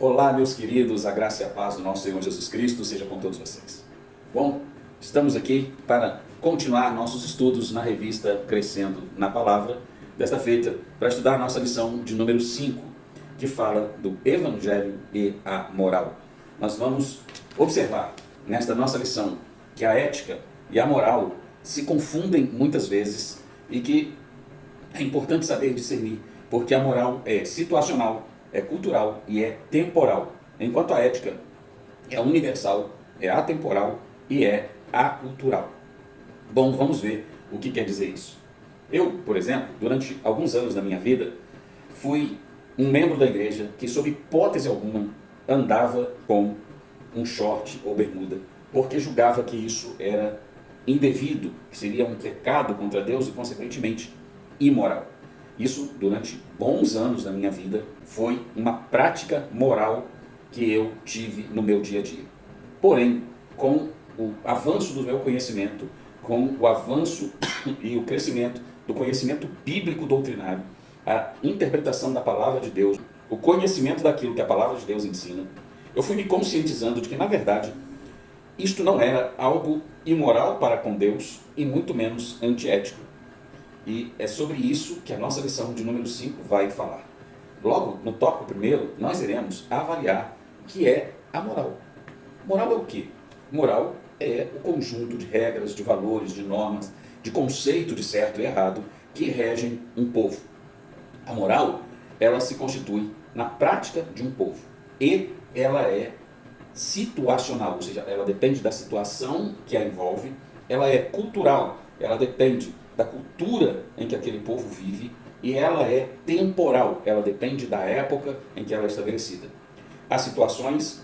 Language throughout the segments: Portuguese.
Olá, meus queridos, a graça e a paz do nosso Senhor Jesus Cristo seja com todos vocês. Bom, estamos aqui para continuar nossos estudos na revista Crescendo na Palavra, desta feita para estudar nossa lição de número 5, que fala do Evangelho e a moral. Nós vamos observar nesta nossa lição que a ética e a moral se confundem muitas vezes e que é importante saber discernir, porque a moral é situacional, é cultural e é temporal, enquanto a ética é universal, é atemporal e é acultural. Bom, vamos ver o que quer dizer isso. Eu, por exemplo, durante alguns anos da minha vida, fui um membro da igreja que, sob hipótese alguma, andava com um short ou bermuda, porque julgava que isso era indevido, que seria um pecado contra Deus e, consequentemente, imoral. Isso, durante bons anos da minha vida, foi uma prática moral que eu tive no meu dia a dia. Porém, com o avanço do meu conhecimento, com o avanço e o crescimento do conhecimento bíblico doutrinário, a interpretação da palavra de Deus, o conhecimento daquilo que a palavra de Deus ensina, eu fui me conscientizando de que, na verdade, isto não era algo imoral para com Deus e muito menos antiético. E é sobre isso que a nossa lição de número 5 vai falar. Logo, no tópico primeiro, nós iremos avaliar o que é a moral. Moral é o quê? Moral é o conjunto de regras, de valores, de normas, de conceito de certo e errado que regem um povo. A moral, ela se constitui na prática de um povo e ela é situacional, ou seja, ela depende da situação que a envolve, ela é cultural, ela depende da cultura em que aquele povo vive e ela é temporal, ela depende da época em que ela é estabelecida. Há situações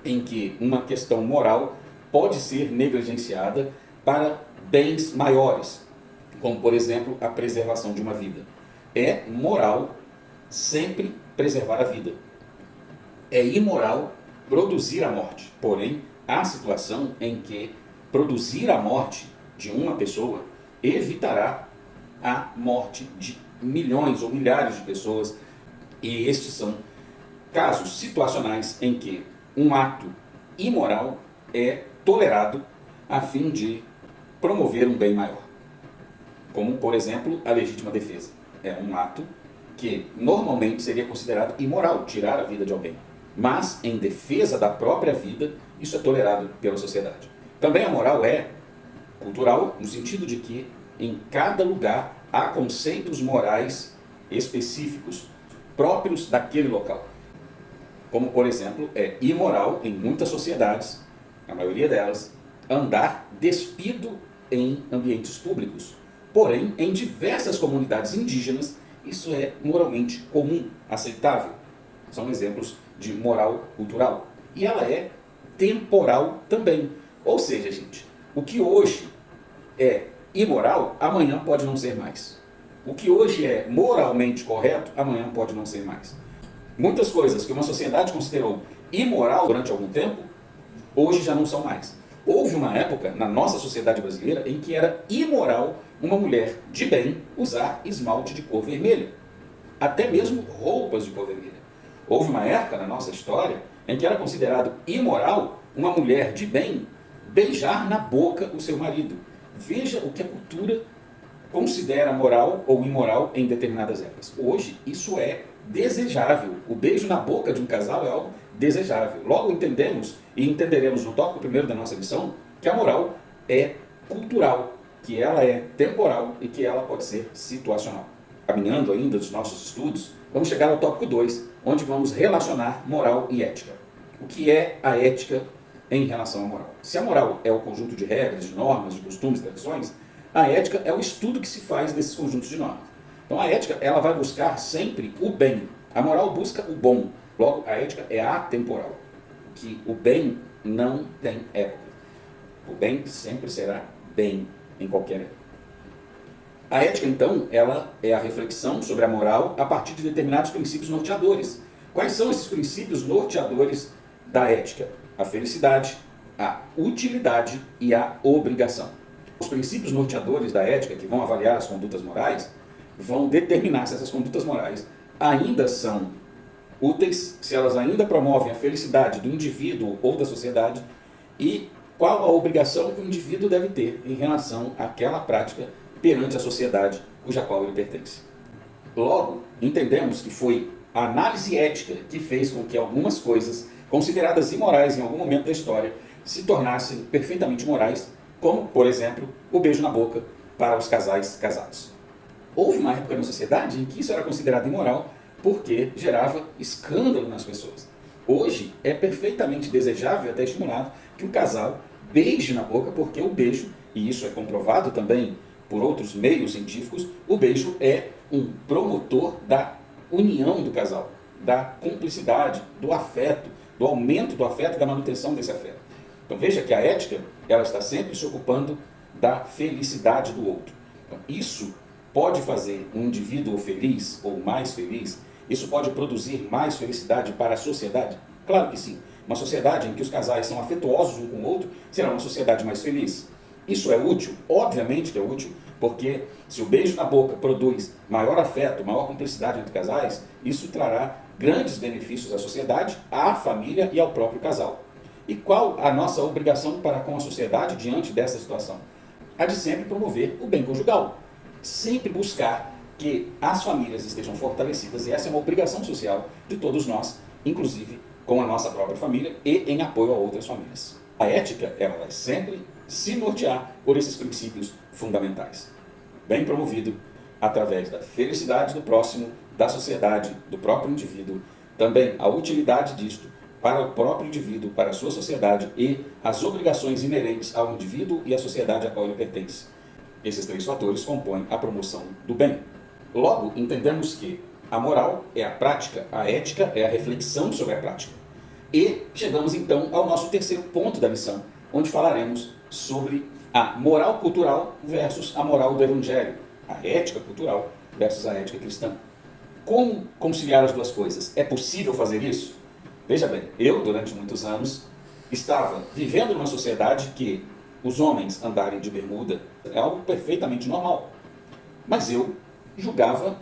em que uma questão moral pode ser negligenciada para bens maiores, como por exemplo a preservação de uma vida. É moral sempre preservar a vida. É imoral produzir a morte, porém há situação em que produzir a morte de uma pessoa evitará a morte de milhões ou milhares de pessoas, e estes são casos situacionais em que um ato imoral é tolerado a fim de promover um bem maior, como por exemplo a legítima defesa. É um ato que normalmente seria considerado imoral, tirar a vida de alguém, mas em defesa da própria vida isso é tolerado pela sociedade. Também a moral é cultural, no sentido de que em cada lugar há conceitos morais específicos próprios daquele local. Como, por exemplo, é imoral em muitas sociedades, a maioria delas, andar despido em ambientes públicos. Porém, em diversas comunidades indígenas, isso é moralmente comum, aceitável. São exemplos de moral cultural. E ela é temporal também. Ou seja, gente, o que hoje é imoral, amanhã pode não ser mais. O que hoje é moralmente correto, amanhã pode não ser mais. Muitas coisas que uma sociedade considerou imoral durante algum tempo, hoje já não são mais. Houve uma época na nossa sociedade brasileira em que era imoral uma mulher de bem usar esmalte de cor vermelha, até mesmo roupas de cor vermelha. Houve uma época na nossa história em que era considerado imoral uma mulher de bem beijar na boca o seu marido. Veja o que a cultura considera moral ou imoral em determinadas épocas. Hoje, isso é desejável. O beijo na boca de um casal é algo desejável. Logo entendemos e entenderemos no tópico primeiro da nossa lição que a moral é cultural, que ela é temporal e que ela pode ser situacional. Caminhando ainda dos nossos estudos, vamos chegar ao tópico 2, onde vamos relacionar moral e ética. O que é a ética em relação à moral? Se a moral é o conjunto de regras, de normas, de costumes, tradições, a ética é o estudo que se faz desses conjuntos de normas. Então a ética, ela vai buscar sempre o bem. A moral busca o bom. Logo, a ética é atemporal, que o bem não tem época. O bem sempre será bem em qualquer época. A ética, então, ela é a reflexão sobre a moral a partir de determinados princípios norteadores. Quais são esses princípios norteadores da ética? A felicidade, a utilidade e a obrigação. Os princípios norteadores da ética, que vão avaliar as condutas morais, vão determinar se essas condutas morais ainda são úteis, se elas ainda promovem a felicidade do indivíduo ou da sociedade e qual a obrigação que o indivíduo deve ter em relação àquela prática perante a sociedade cuja qual ele pertence. Logo, entendemos que foi a análise ética que fez com que algumas coisas consideradas imorais em algum momento da história se tornassem perfeitamente morais, como, por exemplo, o beijo na boca para os casais casados. Houve uma época na sociedade em que isso era considerado imoral porque gerava escândalo nas pessoas. Hoje é perfeitamente desejável e até estimulado que um casal beije na boca, porque o beijo, e isso é comprovado também por outros meios científicos, o beijo é um promotor da união do casal, da cumplicidade, do afeto, do aumento do afeto e da manutenção desse afeto. Então veja que a ética, ela está sempre se ocupando da felicidade do outro. Então, isso pode fazer um indivíduo feliz ou mais feliz? Isso pode produzir mais felicidade para a sociedade? Claro que sim. Uma sociedade em que os casais são afetuosos um com o outro será uma sociedade mais feliz. Isso é útil? Obviamente que é útil, porque se o beijo na boca produz maior afeto, maior cumplicidade entre casais, isso trará grandes benefícios à sociedade, à família e ao próprio casal. E qual a nossa obrigação para com a sociedade diante dessa situação? A de sempre promover o bem conjugal. Sempre buscar que as famílias estejam fortalecidas, e essa é uma obrigação social de todos nós, inclusive com a nossa própria família e em apoio a outras famílias. A ética, ela vai sempre se nortear por esses princípios fundamentais. Bem promovido através da felicidade do próximo, da sociedade, do próprio indivíduo, também a utilidade disto para o próprio indivíduo, para a sua sociedade e as obrigações inerentes ao indivíduo e à sociedade a qual ele pertence. Esses três fatores compõem a promoção do bem. Logo, entendemos que a moral é a prática, a ética é a reflexão sobre a prática. E chegamos então ao nosso terceiro ponto da lição, onde falaremos sobre a moral cultural versus a moral do Evangelho, a ética cultural versus a ética cristã. Como conciliar as duas coisas? É possível fazer isso? Veja bem, eu durante muitos anos estava vivendo numa sociedade que os homens andarem de bermuda é algo perfeitamente normal. Mas eu julgava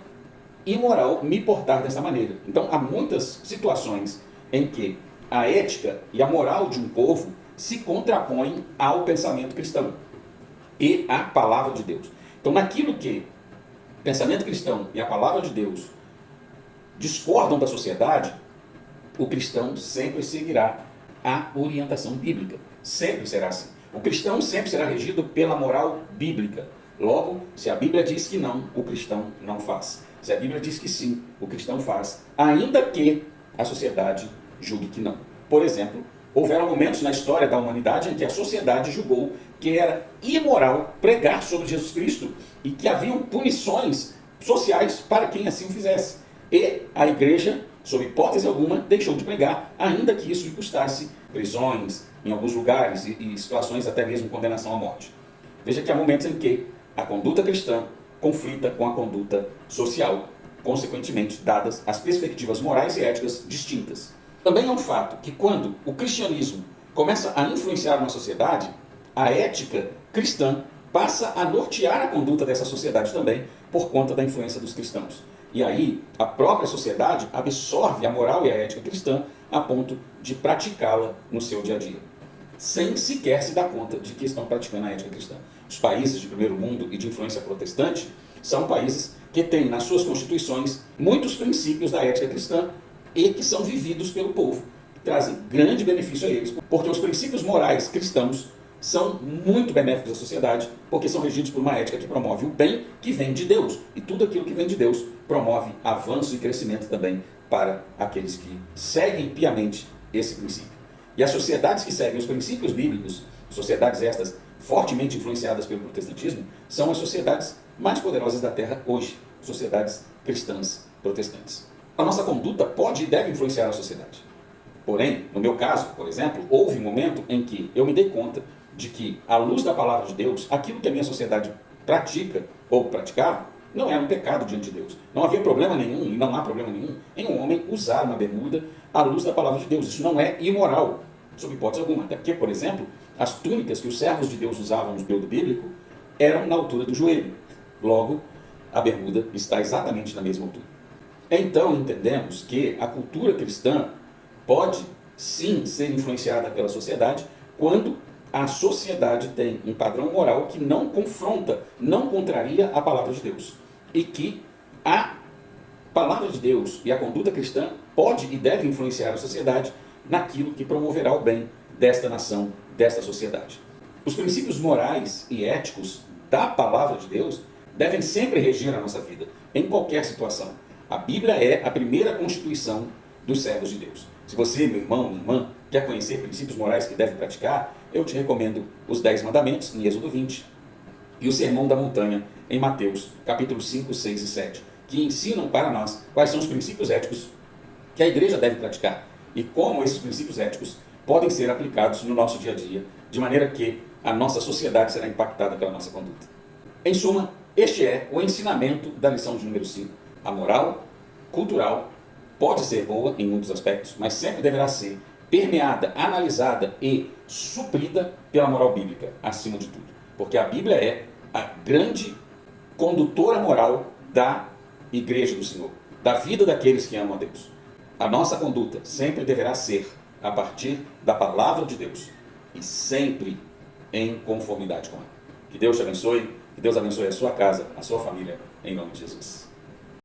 imoral me portar dessa maneira. Então há muitas situações em que a ética e a moral de um povo se contrapõem ao pensamento cristão e à palavra de Deus. Então naquilo que o pensamento cristão e a palavra de Deus discordam da sociedade, o cristão sempre seguirá a orientação bíblica. Sempre será assim. O cristão sempre será regido pela moral bíblica. Logo, se a Bíblia diz que não, o cristão não faz. Se a Bíblia diz que sim, o cristão faz, ainda que a sociedade julgue que não. Por exemplo, houveram momentos na história da humanidade em que a sociedade julgou que era imoral pregar sobre Jesus Cristo e que haviam punições sociais para quem assim o fizesse. E a igreja, sob hipótese alguma, deixou de pregar, ainda que isso lhe custasse prisões em alguns lugares e situações até mesmo condenação à morte. Veja que há momentos em que a conduta cristã conflita com a conduta social, consequentemente dadas as perspectivas morais e éticas distintas. Também é um fato que quando o cristianismo começa a influenciar uma sociedade, a ética cristã passa a nortear a conduta dessa sociedade também por conta da influência dos cristãos. E aí a própria sociedade absorve a moral e a ética cristã a ponto de praticá-la no seu dia a dia, sem sequer se dar conta de que estão praticando a ética cristã. Os países de primeiro mundo e de influência protestante são países que têm nas suas constituições muitos princípios da ética cristã e que são vividos pelo povo, que trazem grande benefício a eles, porque os princípios morais cristãos são muito benéficos à sociedade, porque são regidos por uma ética que promove o bem que vem de Deus. E tudo aquilo que vem de Deus promove avanço e crescimento também para aqueles que seguem piamente esse princípio. E as sociedades que seguem os princípios bíblicos, sociedades estas fortemente influenciadas pelo protestantismo, são as sociedades mais poderosas da Terra hoje, sociedades cristãs protestantes. A nossa conduta pode e deve influenciar a sociedade. Porém, no meu caso, por exemplo, houve um momento em que eu me dei conta de que, à luz da palavra de Deus, aquilo que a minha sociedade pratica ou praticava não era um pecado diante de Deus. Não havia problema nenhum, e não há problema nenhum, em um homem usar uma bermuda à luz da palavra de Deus. Isso não é imoral, sob hipótese alguma. Até porque, por exemplo, as túnicas que os servos de Deus usavam no período bíblico eram na altura do joelho. Logo, a bermuda está exatamente na mesma altura. Então entendemos que a cultura cristã pode sim ser influenciada pela sociedade quando a sociedade tem um padrão moral que não confronta, não contraria a palavra de Deus. E que a palavra de Deus e a conduta cristã pode e deve influenciar a sociedade naquilo que promoverá o bem desta nação, desta sociedade. Os princípios morais e éticos da palavra de Deus devem sempre reger a nossa vida, em qualquer situação. A Bíblia é a primeira constituição dos servos de Deus. Se você, meu irmão, minha irmã, quer conhecer princípios morais que deve praticar, eu te recomendo os 10 mandamentos, em Êxodo 20, e o Sermão da Montanha, em Mateus, capítulos 5, 6 e 7, que ensinam para nós quais são os princípios éticos que a igreja deve praticar e como esses princípios éticos podem ser aplicados no nosso dia a dia, de maneira que a nossa sociedade será impactada pela nossa conduta. Em suma, este é o ensinamento da lição de número 5. A moral cultural pode ser boa em muitos aspectos, mas sempre deverá ser permeada, analisada e suprida pela moral bíblica, acima de tudo. Porque a Bíblia é a grande condutora moral da Igreja do Senhor, da vida daqueles que amam a Deus. A nossa conduta sempre deverá ser a partir da palavra de Deus e sempre em conformidade com ela. Que Deus te abençoe, que Deus abençoe a sua casa, a sua família, em nome de Jesus.